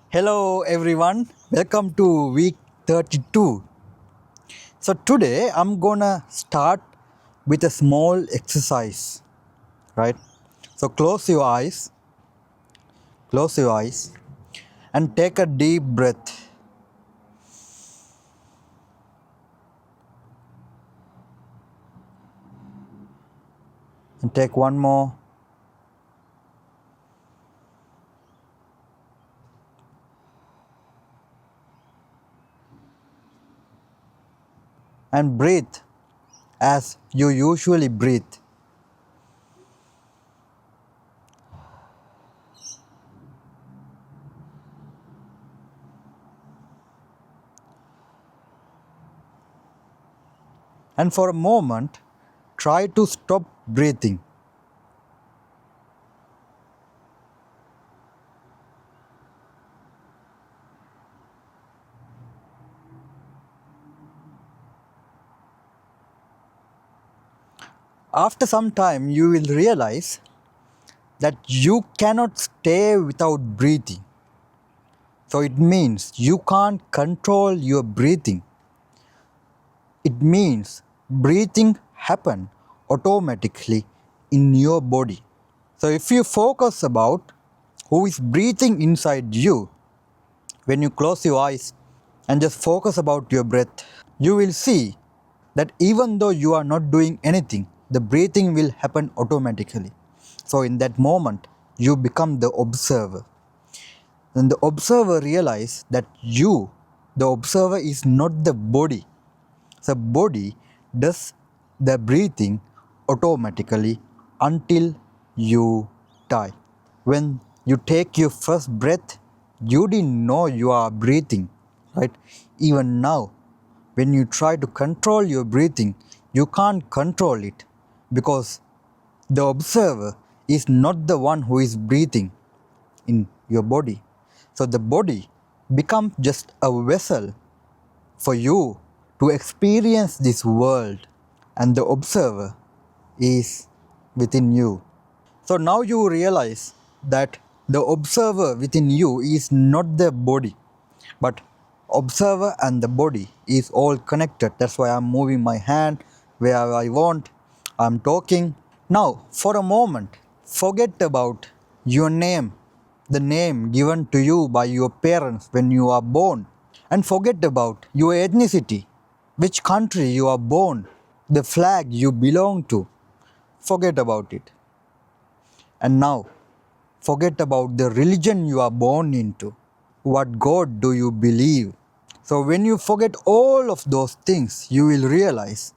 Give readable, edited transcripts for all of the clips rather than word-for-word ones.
Hello everyone, welcome to week 32. So today I'm gonna start with a small exercise, right? So close your eyes and take a deep breath. And take one more. And breathe as you usually breathe. And for a moment, try to stop breathing. After some time, you will realize that you cannot stay without breathing. So it means you can't control your breathing. It means breathing happen automatically in your body. So if you focus about who is breathing inside you, when you close your eyes and just focus about your breath, you will see that even though you are not doing anything, the breathing will happen automatically. So in that moment, you become the observer. Then the observer realizes that the observer is not the body. The body does the breathing automatically until you die. When you take your first breath, you didn't know you are breathing, right? Even now, when you try to control your breathing, you can't control it because the observer is not the one who is breathing in your body. So the body becomes just a vessel for you to experience this world, and the observer is within you. So now you realize that the observer within you is not the body, but observer and the body is all connected. That's why I'm moving my hand wherever I want. I'm talking. Now, for a moment, forget about your name, the name given to you by your parents when you are born, and forget about your ethnicity, which country you are born, the flag you belong to. Forget about it. And now, forget about the religion you are born into. What God do you believe? So when you forget all of those things, you will realize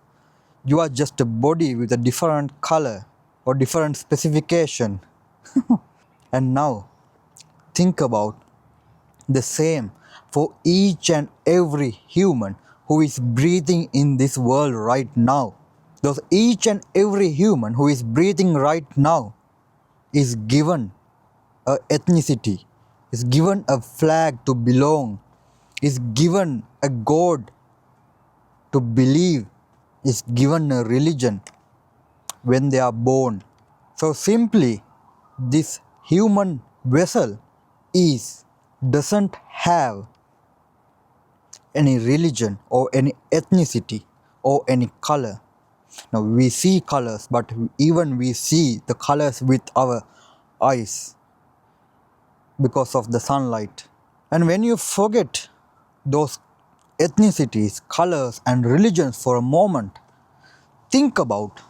you are just a body with a different color or different specification. And now, think about the same for each and every human who is breathing in this world right now. Those each and every human who is breathing right now is given a ethnicity, is given a flag to belong, is given a God to believe, is given a religion when they are born. So simply this human vessel doesn't have any religion or any ethnicity or any color. Now we see colors, but even we see the colors with our eyes because of the sunlight. And when you forget those ethnicities, colors and religions for a moment, think about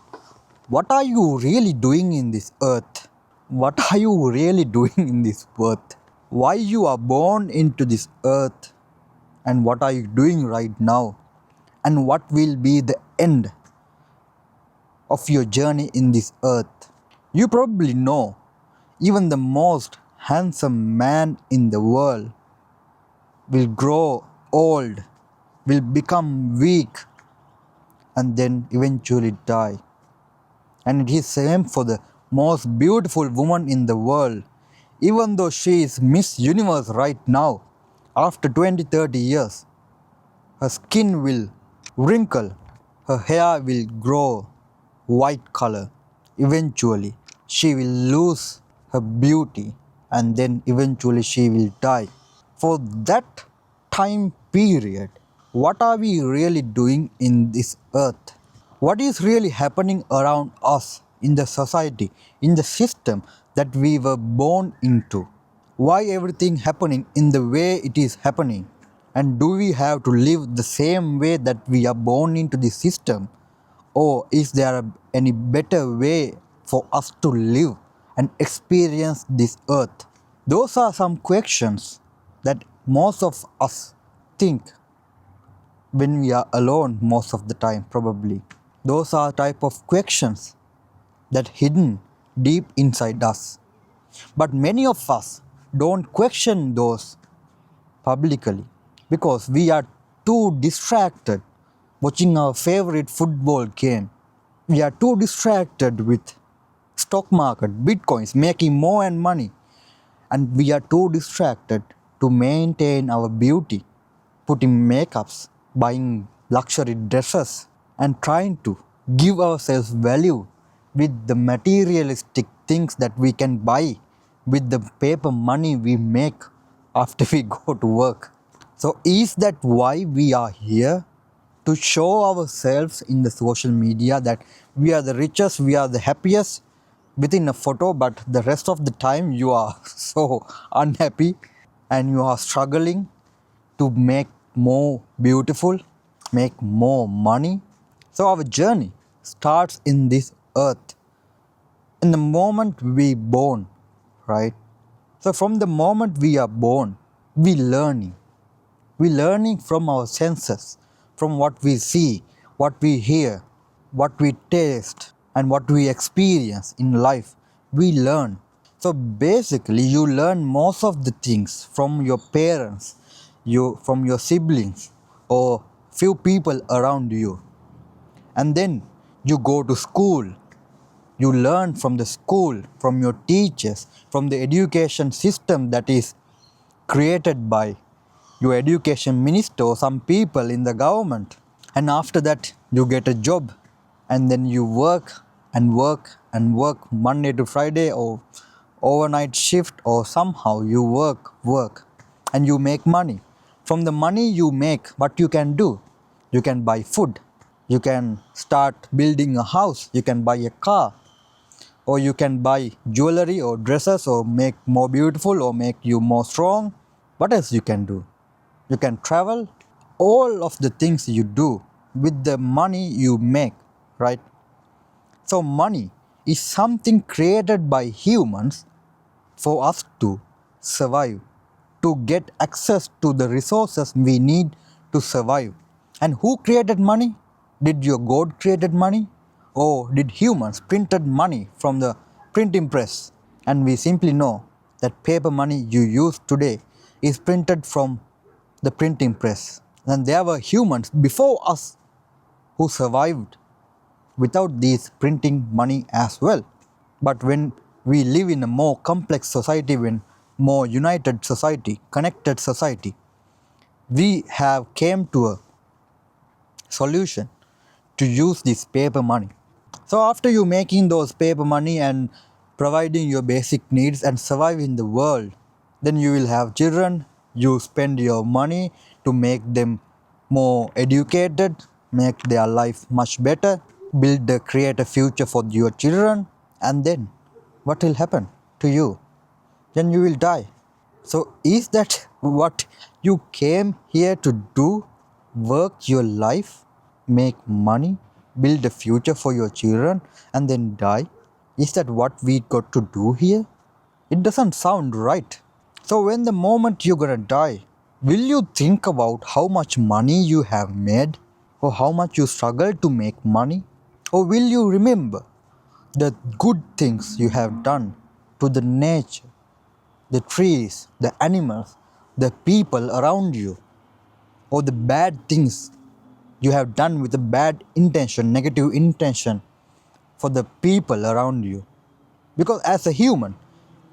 what are you really doing in this earth? What are you really doing in this earth? Why you are born into this earth? And what are you doing right now? And what will be the end of your journey in this earth? You probably know even the most handsome man in the world will grow old, will become weak, and then eventually die. And it is same for the most beautiful woman in the world. Even though she is Miss Universe right now, after 20-30 years, her skin will wrinkle, her hair will grow white color. Eventually, she will lose her beauty and then eventually she will die. for that time period, what are we really doing in this earth? What is really happening around us in the society, in the system that we were born into? Why everything happening in the way it is happening? And do we have to live the same way that we are born into this system? Or is there any better way for us to live and experience this earth? Those are some questions that most of us think when we are alone most of the time, probably. Those are type of questions that hidden deep inside us. But many of us don't question those publicly because we are too distracted watching our favorite football game. We are too distracted with stock market, bitcoins, making more and money, and we are too distracted to maintain our beauty, putting makeups, buying luxury dresses, and trying to give ourselves value with the materialistic things that we can buy with the paper money we make after we go to work. So, is that why we are here? To show ourselves in the social media that we are the richest, we are the happiest within a photo, but the rest of the time you are so unhappy and you are struggling to make more beautiful, make more money. So our journey starts in this earth in the moment we born, right? So from the moment we are born, we learning. We learning from our senses, from what we see, what we hear, what we taste, and what we experience in life. We learn. So basically, you learn most of the things from your parents, from your siblings, or few people around you. And then you go to school. You learn from the school, from your teachers, from the education system that is created by your education minister or some people in the government. And after that, you get a job, and then you work and work and work Monday to Friday or overnight shift, or somehow you work and you make money. From the money you make, what you can do? You can buy food, you can start building a house, you can buy a car, or you can buy jewelry or dresses or make more beautiful or make you more strong. What else you can do? You can travel. All of the things you do with the money you make, right? So money is something created by humans for us to survive, to get access to the resources we need to survive. And who created money? Did your God created money? Or did humans printed money from the printing press? And we simply know that paper money you use today is printed from the printing press. And there were humans before us who survived without these printing money as well. But when we live in a more complex society, when more united society, connected society, we have came to a solution to use this paper money. So after you making those paper money and providing your basic needs and survive in the world, then you will have children. You spend your money to make them more educated, make their life much better, create a future for your children, and then what will happen to you? Then you will die. So is that what you came here to do? Work your life, make money, build a future for your children, and then die? Is that what we got to do here? It doesn't sound right. So when the moment you're gonna die, will you think about how much money you have made, or how much you struggled to make money? Or will you remember the good things you have done to the nature, the trees, the animals, the people around you, or the bad things you have done with a bad intention, negative intention for the people around you? Because as a human,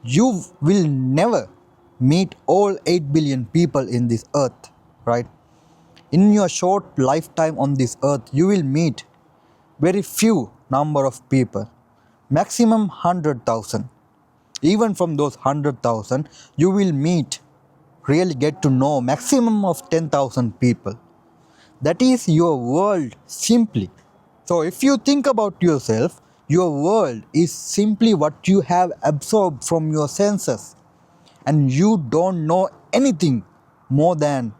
you will never meet all 8 billion people in this earth, right? In your short lifetime on this earth, you will meet very few number of people, maximum 100,000. Even from those 100,000, you will meet really get to know maximum of 10,000 people. That is your world simply. So if you think about yourself, your world is simply what you have absorbed from your senses, and you don't know anything more than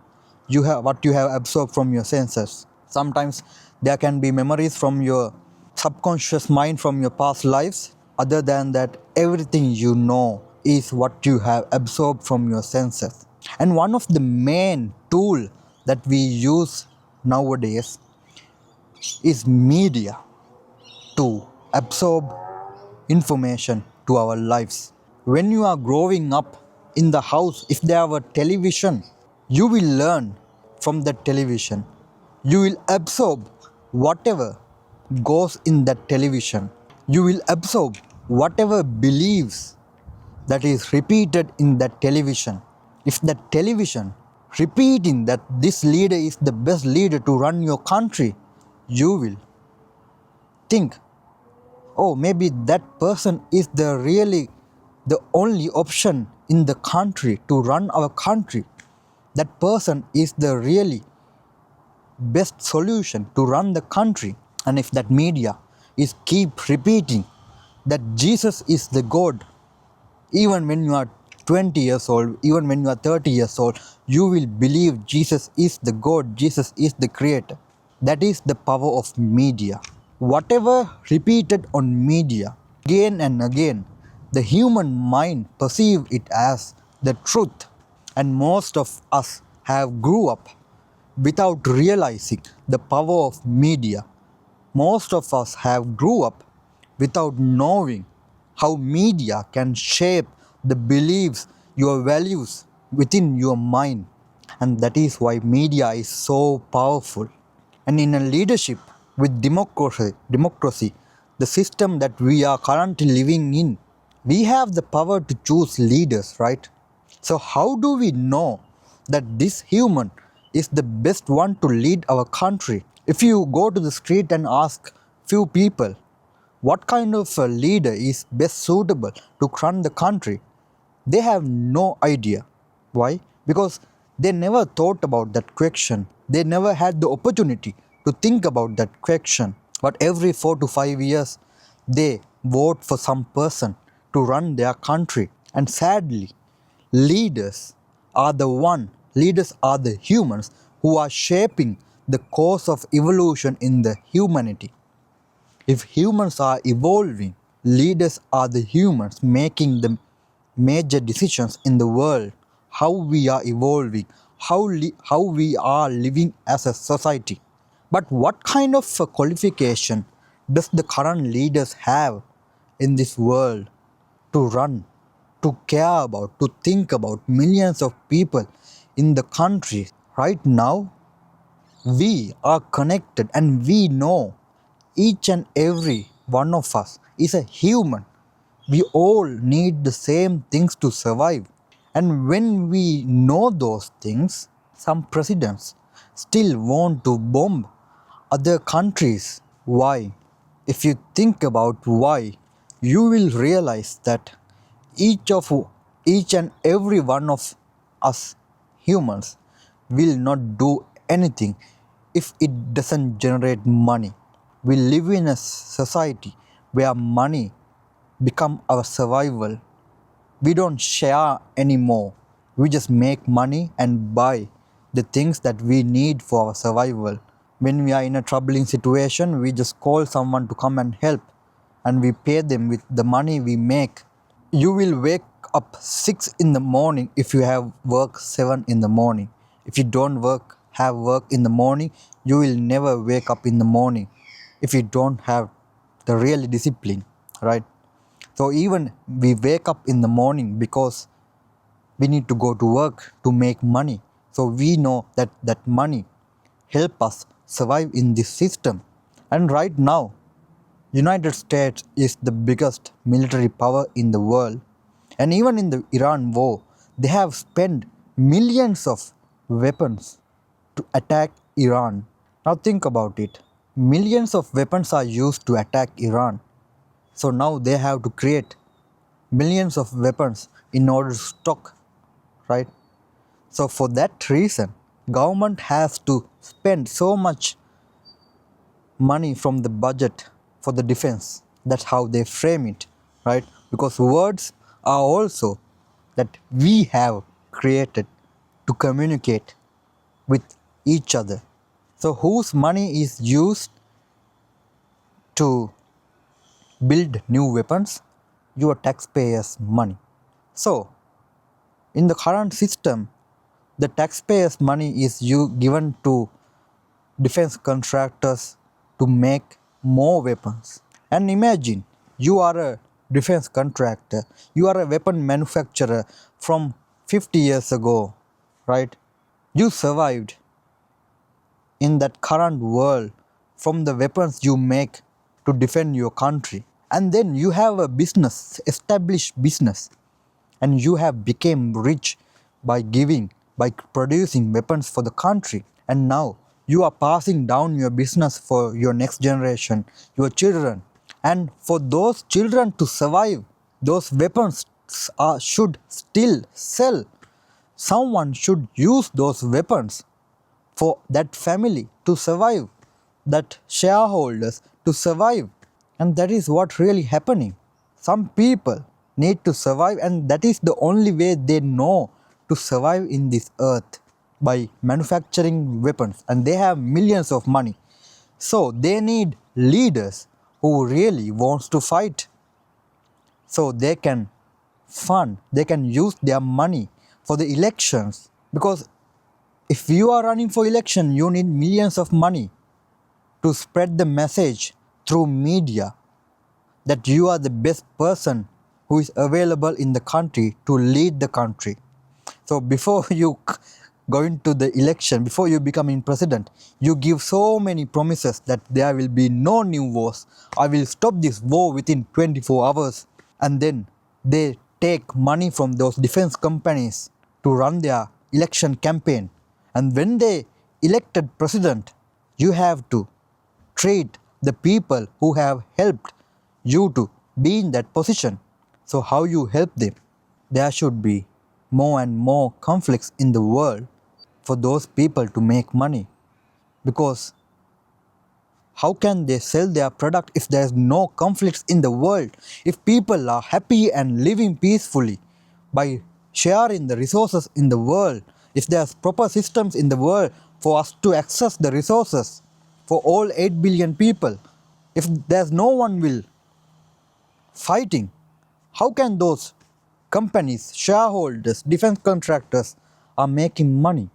what you have absorbed from your senses. Sometimes there can be memories from your subconscious mind from your past lives. Other than that, everything you know is what you have absorbed from your senses. And one of the main tool that we use nowadays is media to absorb information to our lives. When you are growing up in the house, if there are television, you will learn from that television. You will absorb whatever goes in that television. You will absorb whatever beliefs that is repeated in that television. If that television repeating that this leader is the best leader to run your country, you will think, oh, maybe that person is the only option in the country to run our country. That person is the really best solution to run the country. And if that media is keep repeating that Jesus is the God, even when you are 20 years old, even when you are 30 years old, you will believe Jesus is the God, Jesus is the creator. That is the power of media. Whatever repeated on media again and again, the human mind perceive it as the truth. And most of us have grew up without realizing the power of media. Most of us have grew up without knowing how media can shape the beliefs, your values within your mind. And that is why media is so powerful. And in a leadership with democracy, the system that we are currently living in, we have the power to choose leaders, right? So how do we know that this human is the best one to lead our country? If you go to the street and ask few people what kind of a leader is best suitable to run the country, they have no idea. Why? Because they never thought about that question. They never had the opportunity to think about that question. But every 4 to 5 years, they vote for some person to run their country. And sadly, leaders are the humans who are shaping the course of evolution in the humanity. If humans are evolving, leaders are the humans making the major decisions in the world, how we are evolving, how we are living as a society. But what kind of a qualification does the current leaders have in this world to run, to care about, to think about millions of people in the country? Right now, we are connected and we know each and every one of us is a human. We all need the same things to survive. And when we know those things, some presidents still want to bomb other countries. Why? If you think about why, you will realize that each of each and every one of us humans will not do anything if it doesn't generate money. We live in a society where money become our survival. We don't share anymore. We just make money and buy the things that we need for our survival. When we are in a troubling situation, we just call someone to come and help, and we pay them with the money we make. You will wake up 6 in the morning if you have work 7 in the morning. If you don't have work in the morning, you will never wake up in the morning if you don't have the real discipline, right? So even we wake up in the morning because we need to go to work to make money. So we know that that money help us survive in this system. And right now, United States is the biggest military power in the world. And even in the Iran war, they have spent millions of weapons to attack Iran. Now think about it. Millions of weapons are used to attack Iran. So now they have to create millions of weapons in order to stock, right? So for that reason, government has to spend so much money from the budget for the defense. That's how they frame it, right? Because words are also that we have created to communicate with each other. So whose money is used to build new weapons? Your taxpayers' money. So in the current system, the taxpayers' money is given to defense contractors to make more weapons. And imagine you are a defense contractor, you are a weapon manufacturer from 50 years ago, right? You survived in that current world from the weapons you make to defend your country. And then you have a business, established business, and you have become rich by producing weapons for the country. And now you are passing down your business for your next generation, your children. And for those children to survive, those weapons should still sell. Someone should use those weapons for that family to survive, that shareholders to survive. And that is what really happening. Some people need to survive, and that is the only way they know to survive in this earth, by manufacturing weapons, and they have millions of money. So they need leaders who really wants to fight, so they can use their money for the elections. Because if you are running for election, you need millions of money to spread the message through media that you are the best person who is available in the country to lead the country. So before you go into the election, before you becoming president, you give so many promises that there will be no new wars. I will stop this war within 24 hours. And then they take money from those defense companies to run their election campaign. And when they elected president, you have to treat the people who have helped you to be in that position. So how you help them? There should be more and more conflicts in the world for those people to make money. Because how can they sell their product if there is no conflicts in the world? If people are happy and living peacefully by sharing the resources in the world, if there's proper systems in the world for us to access the resources for all 8 billion people, if there's no one will fighting, how can those companies, shareholders, defense contractors are making money?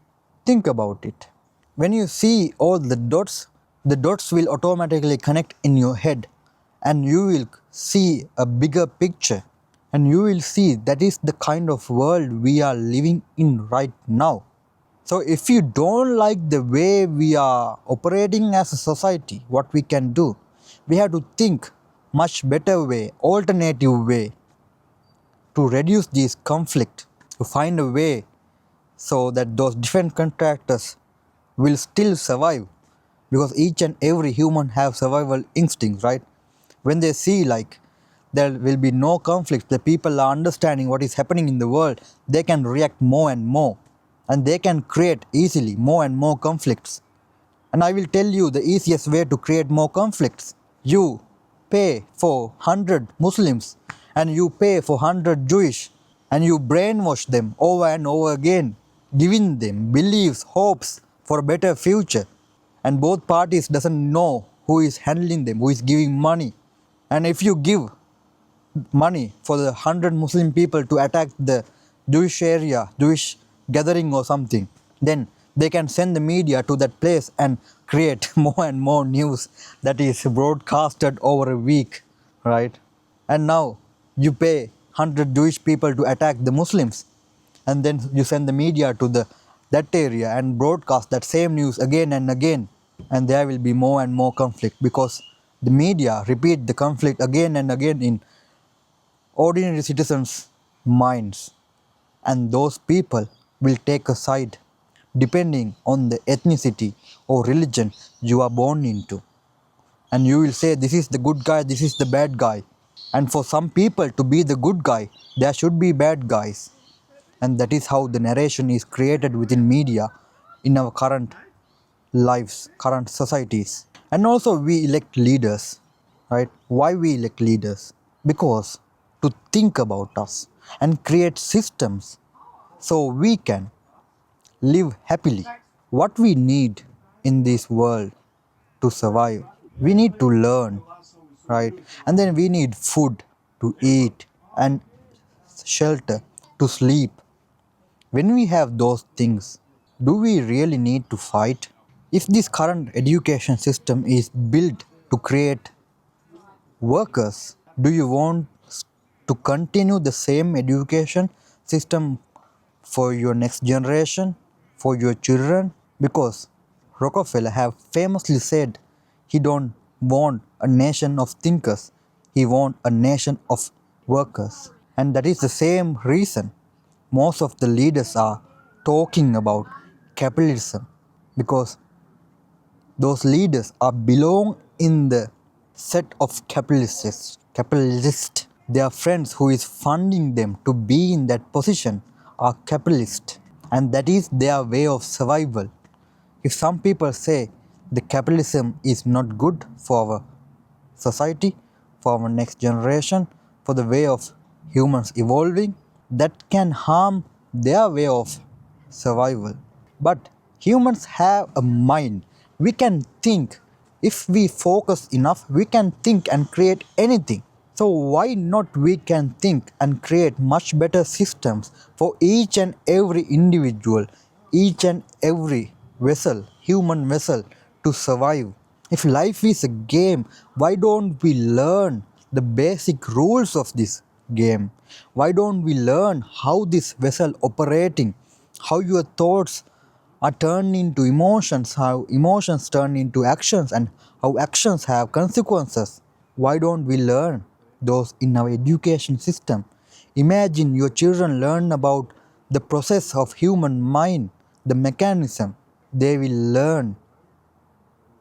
Think about it. When you see all the dots will automatically connect in your head, and you will see a bigger picture, and you will see that is the kind of world we are living in right now. So if you don't like the way we are operating as a society, what we can do, we have to think much better way, alternative way to reduce this conflict, to find a way so that those defense contractors will still survive. Because each and every human have survival instincts, right? When they see like there will be no conflict, the people are understanding what is happening in the world, they can react more and more, and they can create easily more and more conflicts. And I will tell you the easiest way to create more conflicts. You pay for 100 Muslims, and you pay for 100 Jewish, and you brainwash them over and over again, giving them beliefs, hopes for a better future. And both parties doesn't know who is handling them, who is giving money. And if you give money for the 100 Muslim people to attack the Jewish area, Jewish gathering or something, then they can send the media to that place and create more and more news that is broadcasted over a week, right? And now you pay 100 Jewish people to attack the Muslims, and then you send the media to that area and broadcast that same news again and again, and there will be more and more conflict, because the media repeat the conflict again and again in ordinary citizens' minds, and those people will take a side depending on the ethnicity or religion you are born into. And you will say, this is the good guy, this is the bad guy. And for some people to be the good guy, there should be bad guys. And that is how the narration is created within media in our current lives, current societies. And also, we elect leaders, right? Why we elect leaders? Because to think about us and create systems so we can live happily. What we need in this world to survive, we need to learn, right? And then we need food to eat and shelter to sleep. When we have those things, do we really need to fight? If this current education system is built to create workers, do you want to continue the same education system for your next generation, for your children? Because Rockefeller have famously said he don't want a nation of thinkers, he want a nation of workers. And that is the same reason most of the leaders are talking about capitalism, because those leaders are belong in the set of capitalists. Their friends who is funding them to be in that position are capitalist, and that is their way of survival. If some people say the capitalism is not good for our society, for our next generation, for the way of humans evolving, that can harm their way of survival. But humans have a mind. We can think. If we focus enough, we can think and create anything. So why not we can think and create much better systems for each and every individual, each and every vessel, human vessel to survive. If life is a game, why don't we learn the basic rules of this game? Why don't we learn how this vessel operating, how your thoughts are turned into emotions, how emotions turn into actions, and how actions have consequences? Why don't we learn those in our education system? Imagine your children learn about the process of human mind, the mechanism. They will learn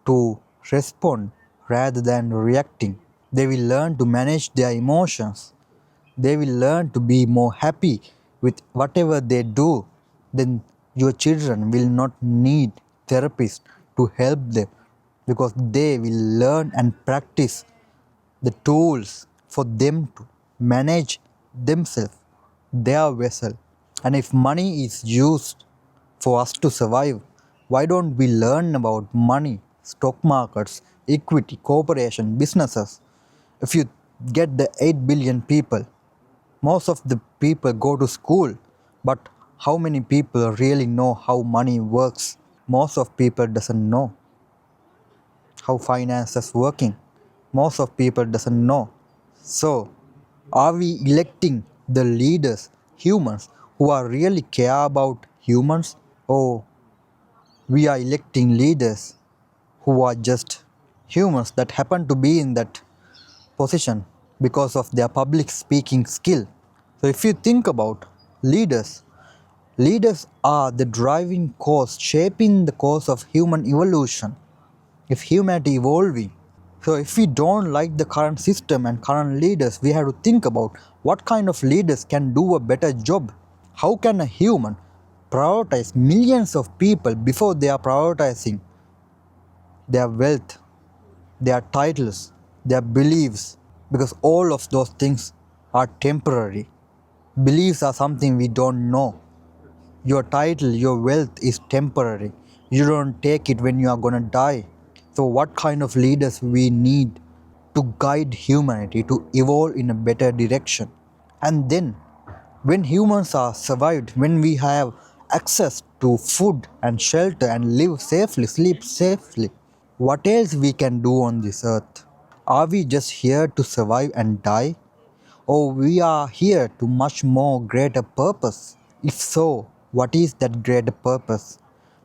to respond rather than reacting. They will learn to manage their emotions. They will learn to be more happy with whatever they do. Then your children will not need therapists to help them, because they will learn and practice the tools for them to manage themselves, their vessel. And if money is used for us to survive, why don't we learn about money, stock markets, equity, cooperation, businesses? If you get the 8 billion people, most of the people go to school, but how many people really know how money works? Most of people doesn't know how finance is working. Most of people doesn't know. So, are we electing the leaders, humans who are really care about humans, or we are electing leaders who are just humans that happen to be in that position because of their public speaking skill? So if you think about leaders, leaders are the driving force shaping the course of human evolution. If humanity evolving, so if we don't like the current system and current leaders, we have to think about what kind of leaders can do a better job. How can a human prioritize millions of people before they are prioritizing their wealth, their titles, their beliefs? Because all of those things are temporary. Beliefs are something we don't know. Your title, your wealth is temporary. You don't take it when you are gonna die. So what kind of leaders we need to guide humanity to evolve in a better direction? And then when humans are survived, when we have access to food and shelter and live safely, sleep safely, what else we can do on this earth? Are we just here to survive and die? Or we are here to much more greater purpose? If so, what is that greater purpose?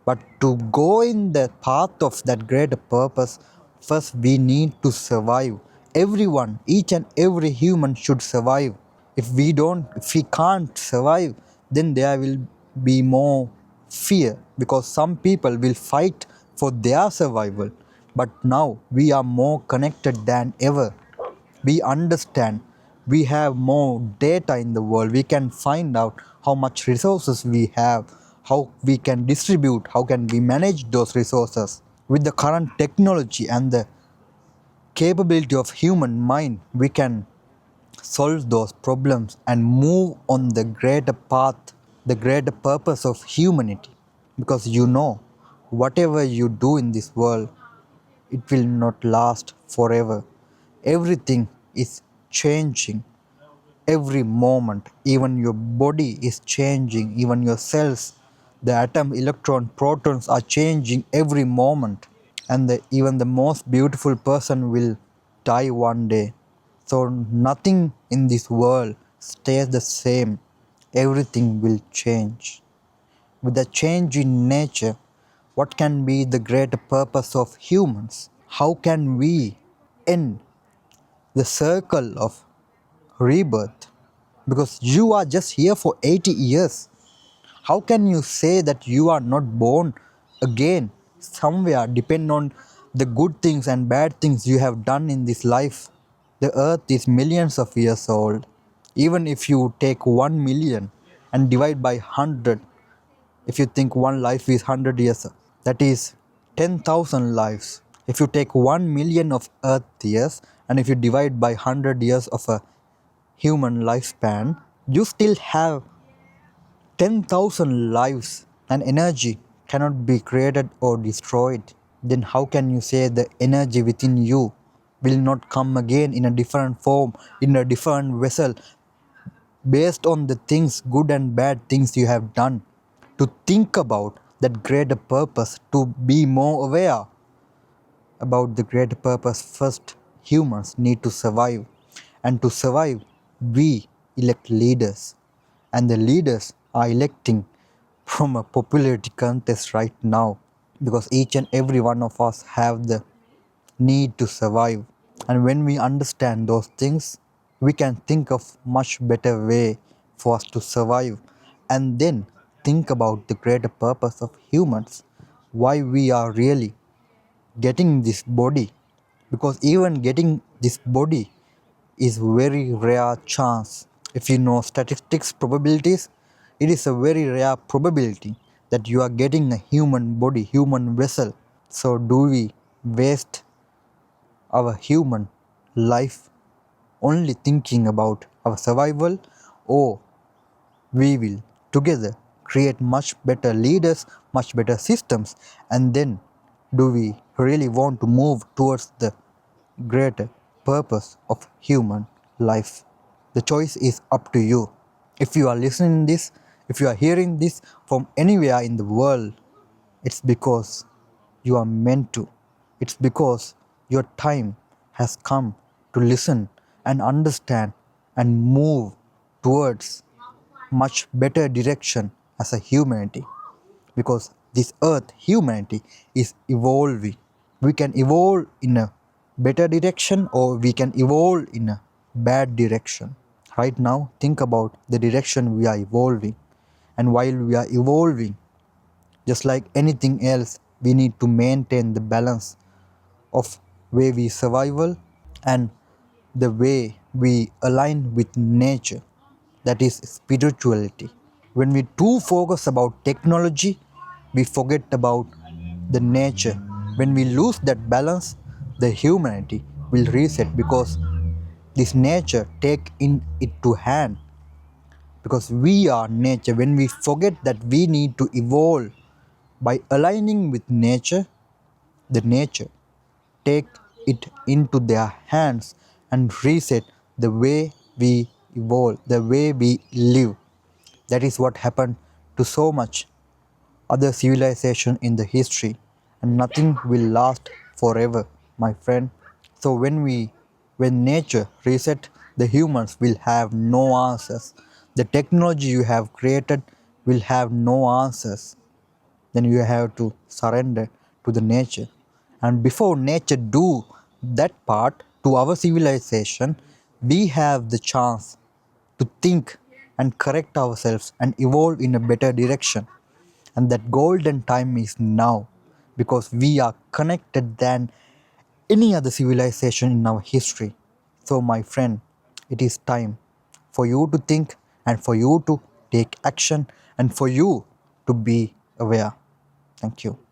But to go in the path of that greater purpose, first we need to survive. Everyone, each and every human should survive. If we can't survive, then there will be more fear, because some people will fight for their survival. But now we are more connected than ever. We understand, we have more data in the world, we can find out how much resources we have, how we can distribute, how can we manage those resources. With the current technology and the capability of human mind, we can solve those problems and move on the greater path, the greater purpose of humanity. Because whatever you do in this world, it will not last forever. Everything is changing every moment. Even your body is changing, even your cells, the atom, electron, protons are changing every moment. And even the most beautiful person will die one day. So nothing in this world stays the same. Everything will change. With the change in nature, what can be the greater purpose of humans? How can we end the circle of rebirth? Because you are just here for 80 years. How can you say that you are not born again somewhere, depend on the good things and bad things you have done in this life? The earth is millions of years old. Even if you take 1 million and divide by 100, if you think one life is 100 years, that is 10,000 lives. If you take 1 million of earth years and if you divide by 100 years of a human lifespan, you still have 10,000 lives, and energy cannot be created or destroyed. Then how can you say the energy within you will not come again in a different form, in a different vessel, based on the things, good and bad things you have done? To think about that greater purpose, to be more aware about the greater purpose, first humans need to survive. And to survive, we elect leaders. And the leaders are electing from a popularity contest right now, because each and every one of us have the need to survive. And when we understand those things, we can think of much better way for us to survive, and then think about the greater purpose of humans, why we are really getting this body. Because even getting this body is very rare chance. If you know statistics probabilities, it is a very rare probability that you are getting a human body, human vessel. So do we waste our human life only thinking about our survival, or we will together create much better leaders, much better systems, and then do we really want to move towards the greater purpose of human life? The choice is up to you. If you are listening this, if you are hearing this from anywhere in the world, it's because you are meant to. It's because your time has come to listen and understand and move towards much better direction as a humanity. Because this earth, humanity, is evolving. We can evolve in a better direction or we can evolve in a bad direction. Right now, think about the direction we are evolving. And while we are evolving, just like anything else, we need to maintain the balance of way we survival and the way we align with nature, that is spirituality. When we too focus about technology, we forget about the nature. When we lose that balance, the humanity will reset, because this nature take in it to hand, because we are nature. When we forget that we need to evolve by aligning with nature, the nature take it into their hands and reset the way we evolve, the way we live. That is what happened to so much other civilization in the history, and nothing will last forever, my friend. So when nature reset, the humans will have no answers. The technology you have created will have no answers. Then you have to surrender to the nature. And before nature do that part to our civilization, we have the chance to think and correct ourselves and evolve in a better direction. And that golden time is now, because we are connected than any other civilization in our history. So my friend, it is time for you to think and for you to take action and for you to be aware. Thank you.